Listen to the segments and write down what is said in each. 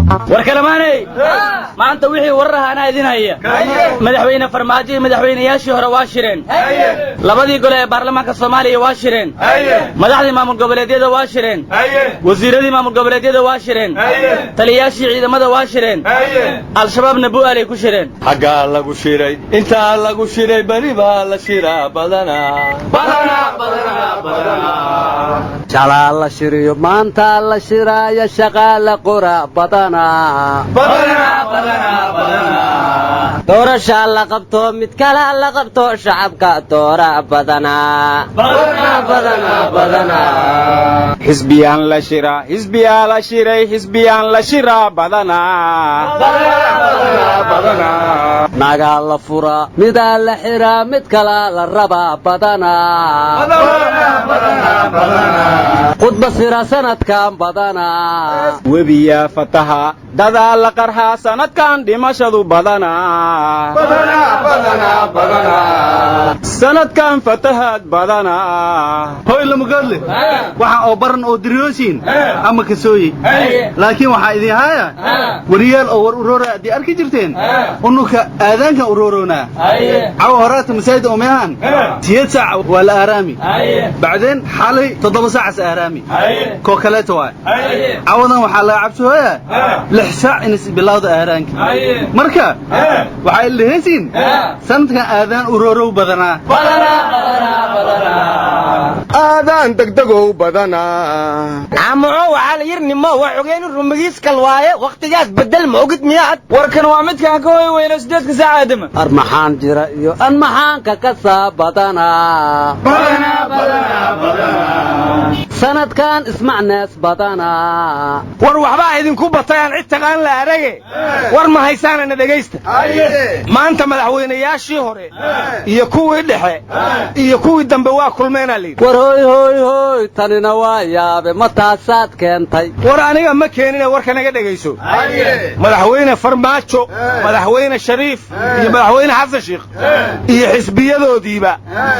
warkalamaanay maanta wixii wararaha ana idin haya madaxweyne farmaajo madaxweynayaashii hore waa shireen labadii gole ee baarlamaanka Soomaaliya waa shireen madaxdii maamul goboleedyada waa shireen wasiiradii maamul goboleedyada waa shireen taliyaashii ciidamada waa shireen al-shabaabna bu'aalay ku shireen xagaa lagu shiray inta lagu shiray bari baa la shiraa badana jalaal la shiriyo maanta la shiraayo shaqaale qura badana doorasha la qabto mid kale la qabto shacabka doora badana xisbiyaan la shiray xisbiyaan la shiraa badana naga la fura midaa la xiraa mid kale la rabaa badana khudba sira sanadkan badana webiya fataha dadaa la qarhaa sanadkan dhimashadu badana sanadkan fatahaad badana hoy lama gadle waxa oo baran oo diriyoosiin ama kasooyi laakiin waxa idin haya wariyaal oo war urora di arki jirteen unuka aadaanka urorona aw horaat masaajid oo meehan 8 saac wala aaraami بعدين حالي 7 ساعة أرامي كوكالات واي عوضا وحلا عبسوها لحساء إنس بلاود أرانك مركا وحي اللي هسين سنتك آذان أورورو بدنا آذان دقدقو بدنا عمو وحالي يرني ما وحوغين الرمجيس كالواية وقت جاس بدل موجود مياد warkan waa mid ka kooy weyn 8 saac aadama armaxaan jira iyo armaxaan ka kasa badana sanadkan ismacnaas badana war waxba idinku batayaan cid taqaan la arage war ma haysaanana dhageysta maanta madaxweynayaashii hore iyo kuwii dhexe iyo kuwii dambe waa kulmeena leeyahay war hoy tanina waa yaabe ma taasaad keentay war aniga ma keenina warka naga dhageyso madaxweyne farmaajo madaxweyne shariif iyo madaxweyne xasan sheekh iyo xisbiyadoodiiba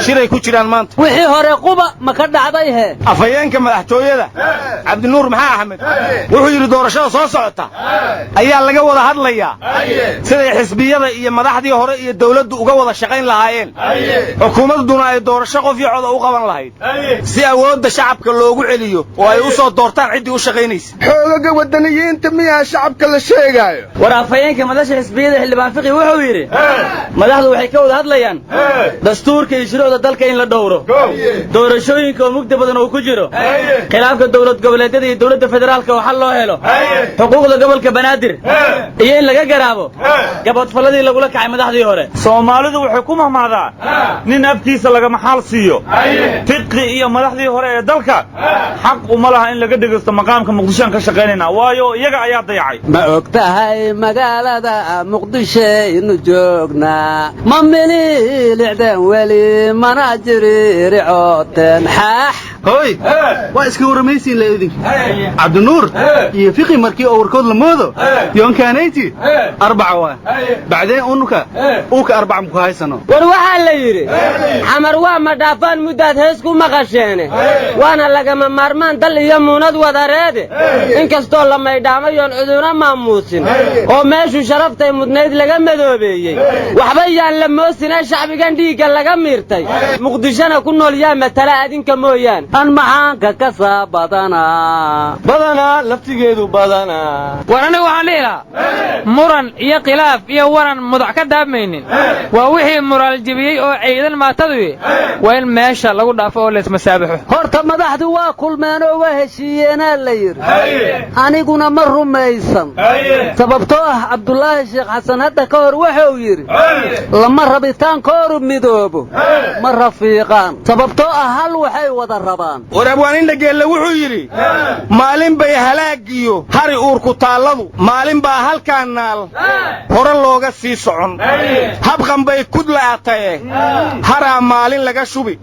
shiray ku jiraan maanta wixii hore quba ma ka dhacday he afayeenka madaxtooyada cabdinuur maxaa axmed wuxuu yiri doorashada soo socota ayaa laga wada hadlayaa sida xisbiyada iyo madaxdii hore iyo dawladdu uga wada shaqayn lahaayeen xukuumaduna ay doorasho qof iyo cod u qaban lahayd si awoodda shacabka loogu celiyo oo ay u soo doortaan cidii u shaqaynaysa xoogaga wadaniyiinta miyaa shacabka la sheegayo war afayeenka madaxda xisbiyada xildhibaan fiqi wuxuu yiri madaxdu waxay ka wada hadlayaan dastuurka iyo shuruucda dalka in la dhowro doorashooyinka oo mugdi badan oo ku jiro khilaafka dawlad goboleedyada iyo dawladda federaalka waxa loo helo xuquuqda gobolka banaadir iyo in laga garaabo gabadfaladii lagu la kacay madaxdii hore Soomaalidu waxay ku mahmaadaa nin afkiisa laga maxal siiyo fiqi iyo madaxdii hore ee dalka xaq uma laha in laga dhigsto maqaamka Muqdisho ka shaqeynayna waayo iyaga ayaa dayacay ma ogtahay magaalada Muqdisho inuu joognaa ma milixdeen wali manajiri ricooten xaax hoy waa iska waramaysiin leedin cabdinuur iyo fiqi markii oo warkood la moodo yoonkaanayti 4 waa بعدين unuka uka 4 ku haysano war waxa la yiri xamar waa ma dhaafaan mudad hees ku maqasheene waana laga maarmaan dal iyo muunad wadareede inkastoo la maydhaamayoon cuduna maamuusin oo meeshu sharaftay mudnayd laga madoobeeyay waxba yaan la moosina shacbigan dhiiga laga miirtay muqdishona ku nool yaa matala adinka mooyaan an maxaan ka kasa badana laftigeedu badana warana waxaan leeyahay muran iyo khilaaf iyo waran mudac ka daamaynin waa wixii moraal jabiyay oo ciidan maatadu waa in meesha lagu dhaafo oo lees masaabaxo horta madaxdu waa kulmeen oo waa heshiiyeen la yiri aniguna ma rumaysan sababtoo ah Abdullaahi Sheekh Xasan hadda ka hor wuxuu yiri lama rabitaan kooru midoobo ma rafiiqan sababtoo ah hal waxay wada rabaan warabwaanin dhageelle wuxuu yiri maalin bay halaagiyo hari uur ku taaladu maalin baa halkaan naal hore looga sii socon habqan bay kudlaatay haraa maalin laga shubi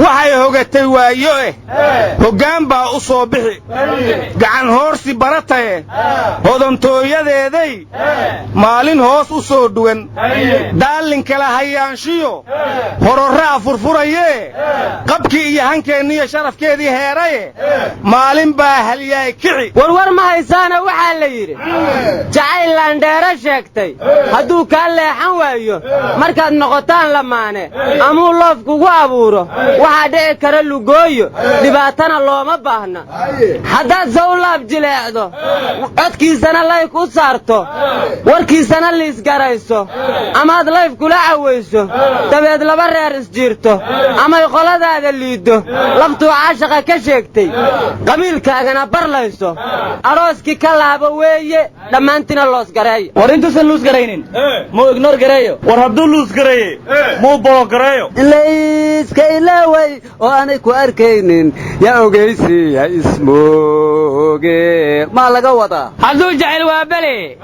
waxay hogatay waayo hoggaan baa u soo bixi gacan hoorsi baratay hodantooyadeeday maalin hoos u soo dhuwan daalin kala hayaanshiyo hororraa furfuraye qabkii iyo hankeenniyo sharafkeen halkeedii heeraye maalin baa halyaay kici warwar ma haysaana waxaa la yidhi jacayl laandheero sheegtay hadduu kaa leexan waayo markaad noqotaan lamaane amuu loof kugu abuuro waxaa dhici kara lugooyo dhibaatana looma baahna haddaad sawlaab jileecdo codkiisana layf u saarto warkiisana liisgarayso amaad layf kula cawayso dabeed laba reer isjiirto amay qoladaada liiddo laftuu caashaqa ka sheegtay qabiilkaagana barlayso arooskii ka laabo weeye dhammaantiina loos gareeyo war intuusan luus garaynin muu ignoor gareeyo war hadduu luus gareeye muu bolo gareeyo layska ilaaway oo aanay ku arkaynin yaa ogeysiya ismooge maa laga wadaa hadduu jacayl waa bele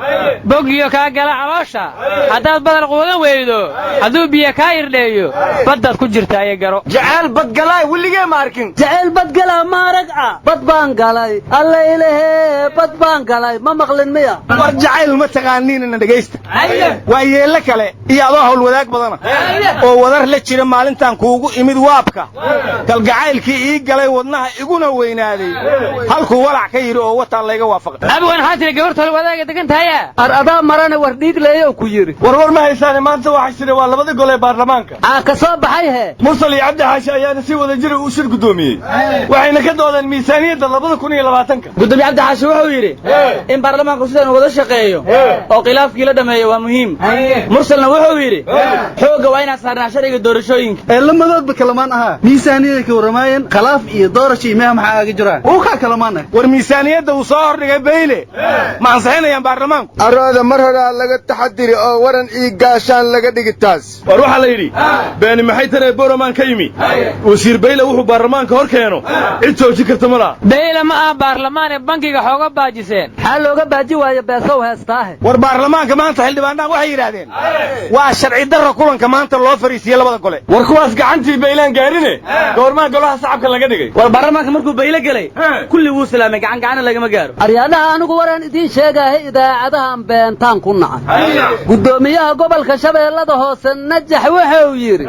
boggiyo kaa gala caloosha haddaad badal quudan weydo hadduu biyo kaa irdheeyo baddaad ku jirta aya garo jacayl badgalaay weligee ma arkin jacayl badgalaa maaragca bad baan galay alla ilahee bad baan galay ma maqlin miya war jacayl ma taqaaniinna dhegaysta waa yeelle kale iyo adoo hawl wadaag badana oo wadar la jira maalintan kuugu imid waabka kalgacaylkii ii galay wadnaha iguna weynaaday halkuu walac ka yidhi oo wataan layga waafaqay abwan xaatira gabarta hol wadaaga degan tahaya ar adaa marana war dhiigleeyo ku yidhi warwar ma haysaane maanta waxaa jira waa labada gol ee baarlamaanka ka soo baxay hee mursal iyo cabdi xaashi ayaana si wada jira u shir gudoomiyey waxayna ka doodeen miisaaniyadda 2020 gudoomiye cabdi xaashi wuxuu yidhi in baarlamaanku sidan wada shaqeeyo oo khilaafkii la dhameeyo waa muhiim mursalna wuxuu yidhi xoogga waa inaad saarnaa sharciga doorashooyinka ee lamadoodba kalamaan ahaa miisaaniyada ka waramaayeen khilaaf iyo doorasho imaha maxaa aaga jiraan uu kaa kalamaanay war miisaaniyadda uu soo hordhigay bayle ma ansixinayaan baarlamaanku arooda mar horaa laga taxadiri oo waran ii gaashaan laga dhigi taas war waxaa la yidhi beeni maxay taree boromaan ka yimi wasiir bayle wuxuu baarlamaanka hor keeno cid joojin karta ma laha bayle ma aha baarlamaan ee bankiga xooga baajiseen maxaa looga baaji waayo beesow heestaahe war baarlamaanka maanta xildhibaanaha waxay yidhaahdeen waa sharci darro kulanka maanta loo fariisiye labada gole war kuwaas gacantii baylaan gaarine goormaa golaha shacabka laga dhigay war baarlamaanka markuu bayle gelay kulli wuu salaamay gacan gacana lagama gaaro aryaadaha anigu waraan idiin sheegaahay idaacadahan beentaan ku nacay gudoomiyaha gobolka shabeellada hoose najax wuxuu yidhi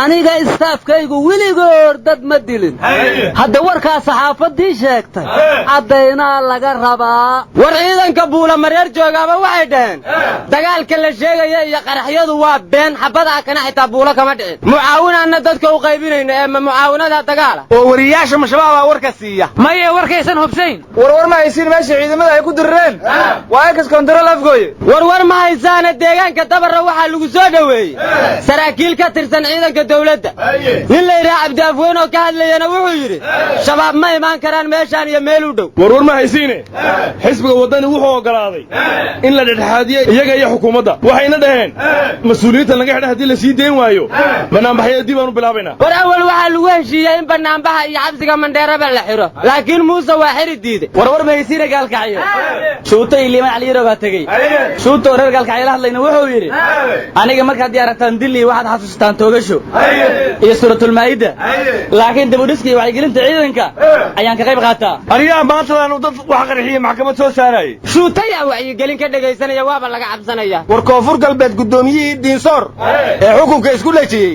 aniga istaafkaygu weligoor dad ma dilin hadda warkaa saxaafadii sheegtay caddaynaa laga rabaa war ciidanka buula mareer joogaaba waxay dhaheen dagaalka la sheegaya iyo qaraxyadu waa been xabadaa kana xitaa buulo kama dhicin mucaawinaanna dadka u qaybinayno ee ma mucaawinada dagaala oo wariyaasha mashabaabaa warka siiya maye warkaysan hubsayn warwar ma haysiin meesha ciidamada ay ku dirireen waa ekas kontarool afgooye warwar ma haysaana deegaanka dabarra waxaa lagu soo dhoweeyey saraakiil ka tirsan ciidanka dawladda nin la yidhaha cabdi afweyn oo ka hadlayana wuxuu yidhi shabaab ma imaan karaan meeshaan iyo meel u dhow warwar ma haysiine xisbiga waddani wuxuu oggolaaday in la dhexdhexaadiye iyaga iyo xukuumadda waxayna dhaheen mas-uuliyiinta laga xidha haddii la sii dayn waayo banaanbaxyada dib aan u bilaabaynaa war awal waxaa lagu heshiiyey in banaanbaxa iyo xabsiga mandheeraba la xidho laakiin muuse waa xiri diiday warwar ma haysiine gaalkacyo shuuto iyo liiman caliyaro baa tegey shuuto oo reer gaalkacyo la hadlayna wuxuu yidhi aniga markaad diyaarataan dili waxaad xasuustaan toogasho iyo suuratulmaa'ida laakiin dibudhiska iyo wacyigelinta ciidanka ayaan ka qayb qaataa ariyaha maantadaanu dad wax qarxiye maxkamad soo saarayay shuutayaa wacyigelin ka dhegaysanaya waaba laga cabsanaya war koonfur galbeed gudoomiyihii diinsoor ee xukunka isku dhejiyey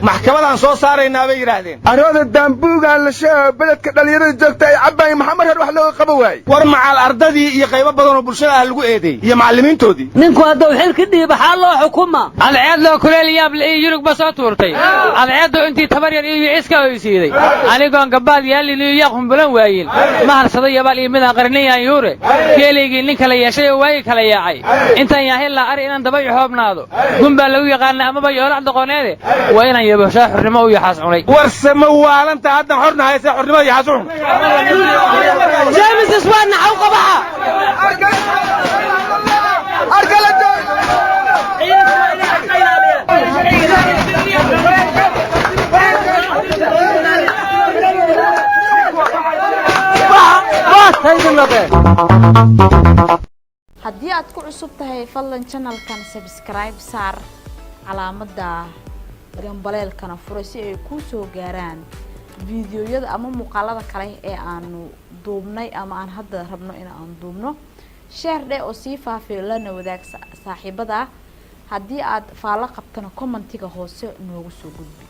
maxkamadaan soo saaraynaa bay yidhaahdeen arooda daambuugaan la sheego beledka dhallinyarada joogta ay cabbaay maxaa mar hor wax looga qaba waayey war macaal ardadii iyo qaybo badan oo bulshada ah lagu eedeey iyo macallimiintoodii ninku hadduu xil ka dhiiba xaa loo xukuma cadceed loo kuleel yaab la iyo yurugba soo tuurtay cadceeddu intii tabar yar iyo ciiska oysiiday anigoon gabaad yaalin iyo yaaq humbulan waayin ma harsado yabaal iyo midaan qarniyaan yuure keelaygii nin kala yeeshay oo waagi kala yaacay intaan yaahillaa ari inaan daba ixoobnaado gun baa lagu yaqaana amaba yoolac doqoneede waa inaan yabashaa xornimo u yaxaas cunay warse ma waalanta haddan xorna hayse xornimo yaxaas u cun james iswaan naxaw qabaxa haddii aad ku cusub tahay fadlan channelkan subscribe saar calaamadda gambaleelkana furo si ay kuu soo gaaraan fiidiyoyada ama muuqaalada kale ee aanu duubnay ama aan hadda rabno in aan duubno share dheh oo sii faafiyo lana wadaag saaxiibada haddii aad faalo qabtana commentiga hoose noogu soo gudbi